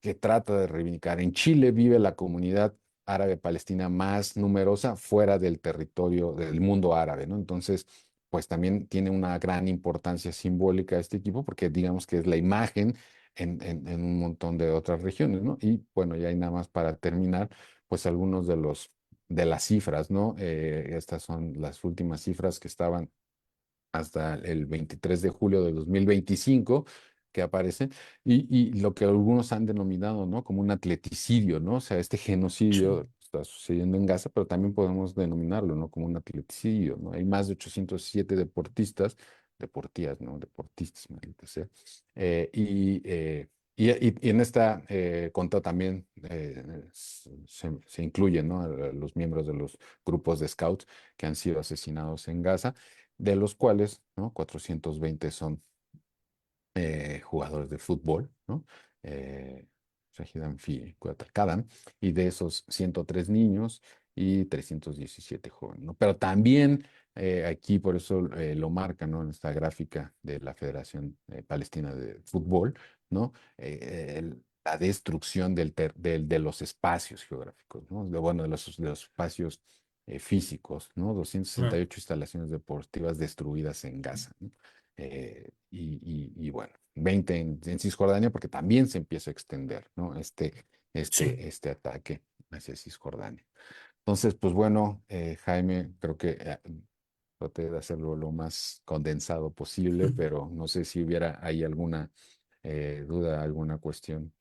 que trata de reivindicar. En Chile vive la comunidad árabe palestina más numerosa fuera del territorio del mundo árabe, ¿no? Entonces, pues también tiene una gran importancia simbólica este equipo porque digamos que es la imagen en un montón de otras regiones, ¿no? Y bueno, ya hay nada más para terminar, pues algunos de las cifras, ¿no? Estas son las últimas cifras que estaban hasta el 23 de julio de 2025 que aparecen, y lo que algunos han denominado, ¿no? como un atleticidio, ¿no? O sea, este Sí, genocidio está sucediendo en Gaza, pero también podemos denominarlo, ¿no? como un atleticidio, ¿no? Hay más de 807 deportistas, deportistas, ¿no? Deportistas, maldita sea. Y en esta conta también se incluyen, ¿no? a los miembros de los grupos de scouts que han sido asesinados en Gaza, de los cuales, ¿no? 420 son jugadores de fútbol, ¿no? Eh, Shahidan Fi Kadam, y de esos 103 niños y 317 jóvenes, ¿no? Pero también aquí, por eso lo marca, ¿no? En esta gráfica de la Federación Palestina de Fútbol, ¿no? La destrucción de los espacios geográficos, ¿no? Bueno, de los espacios físicos, ¿no? doscientas sesenta y claro. ocho instalaciones deportivas destruidas en Gaza, ¿no? Y bueno, 20 en Cisjordania porque también se empieza a extender, ¿no? Sí. Este ataque hacia Cisjordania. Entonces, pues bueno, Jaime, creo que traté de hacerlo lo más condensado posible, pero no sé si hubiera ahí alguna duda, alguna cuestión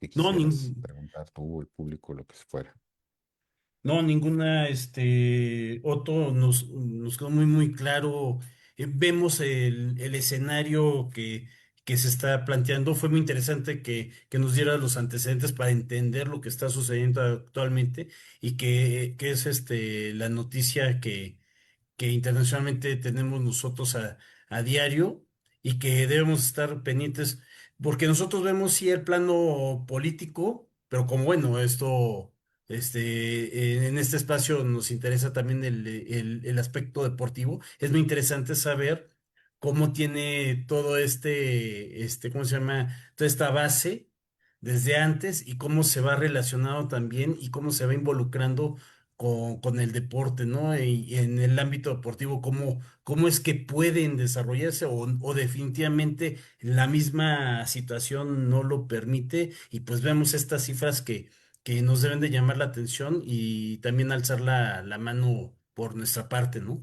que No, quisieras preguntar tú, el público, lo que fuera. no, ninguna, Otto, nos quedó muy, muy claro. Vemos el escenario que se está planteando. Fue muy interesante que nos diera los antecedentes para entender lo que está sucediendo actualmente y que es la noticia que internacionalmente tenemos nosotros a diario y que debemos estar pendientes, porque nosotros vemos sí el plano político, pero como bueno, en este espacio nos interesa también el aspecto deportivo. Es muy interesante saber cómo tiene todo ¿cómo se llama? Toda esta base desde antes y cómo se va relacionado también y cómo se va involucrando con el deporte, ¿no? Y en el ámbito deportivo, cómo es que pueden desarrollarse o definitivamente la misma situación no lo permite y pues vemos estas cifras que nos deben de llamar la atención y también alzar la mano por nuestra parte, ¿no?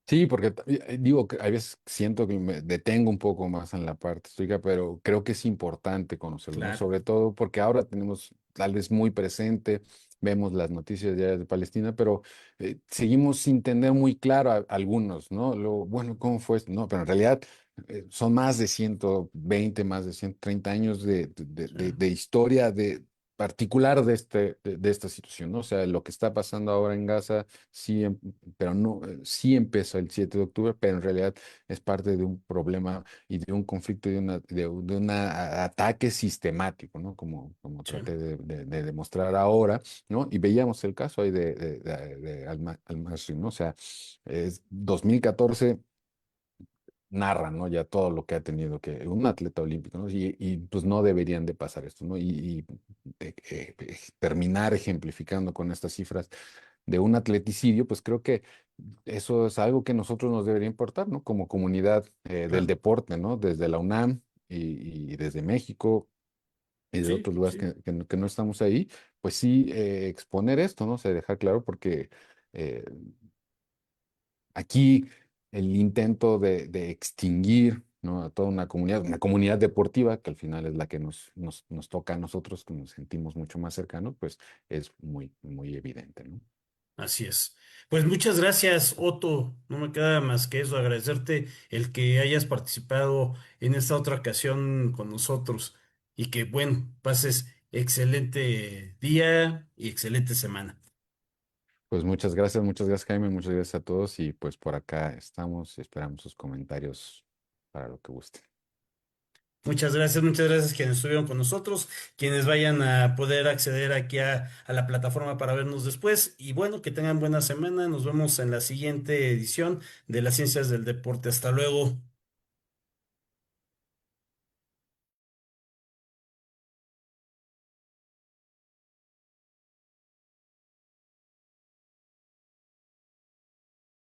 Sí, porque digo que a veces siento que me detengo un poco más en la parte histórica, pero creo que es importante conocerlo, ¿no? Claro, Sobre todo porque ahora tenemos tal vez muy presente, vemos las noticias diarias de Palestina, pero seguimos sin tener muy claro algunos, ¿no? Bueno, ¿cómo fue esto? No, pero en realidad son más de 120, más de 130 años de historia particular de esta situación, ¿no? O sea, lo que está pasando ahora en Gaza sí, pero no, sí empezó el 7 de octubre, pero en realidad es parte de un problema y de un conflicto y de un ataque sistemático, ¿no? Como sí, traté de demostrar ahora, ¿no? Y veíamos el caso ahí de Al-Masry, ¿no? O sea, es 2014 narra, ¿no? Ya todo lo que ha tenido que un atleta olímpico, ¿no? Y, pues no deberían de pasar esto, ¿no? Terminar ejemplificando con estas cifras de un atleticidio, pues creo que eso es algo que a nosotros nos debería importar, ¿no? Como comunidad del claro, deporte, ¿no? Desde la UNAM y desde México y de sí, otros lugares sí, que no estamos ahí, pues sí exponer esto, ¿no? O sea, dejar claro porque eh, aquí el intento de extinguir, ¿no? a toda una comunidad deportiva, que al final es la que nos toca a nosotros, que nos sentimos mucho más cercanos, pues es muy, muy evidente, ¿no? así es. Pues muchas gracias, Otto. No me queda más que eso, agradecerte el que hayas participado en esta otra ocasión con nosotros y que, bueno, pases excelente día y excelente semana. Pues muchas gracias Jaime, muchas gracias a todos y pues por acá estamos, esperamos sus comentarios para lo que gusten. Muchas gracias quienes estuvieron con nosotros, quienes vayan a poder acceder aquí a la plataforma para vernos después. Y bueno, que tengan buena semana. Nos vemos en la siguiente edición de las Ciencias del Deporte. Hasta luego.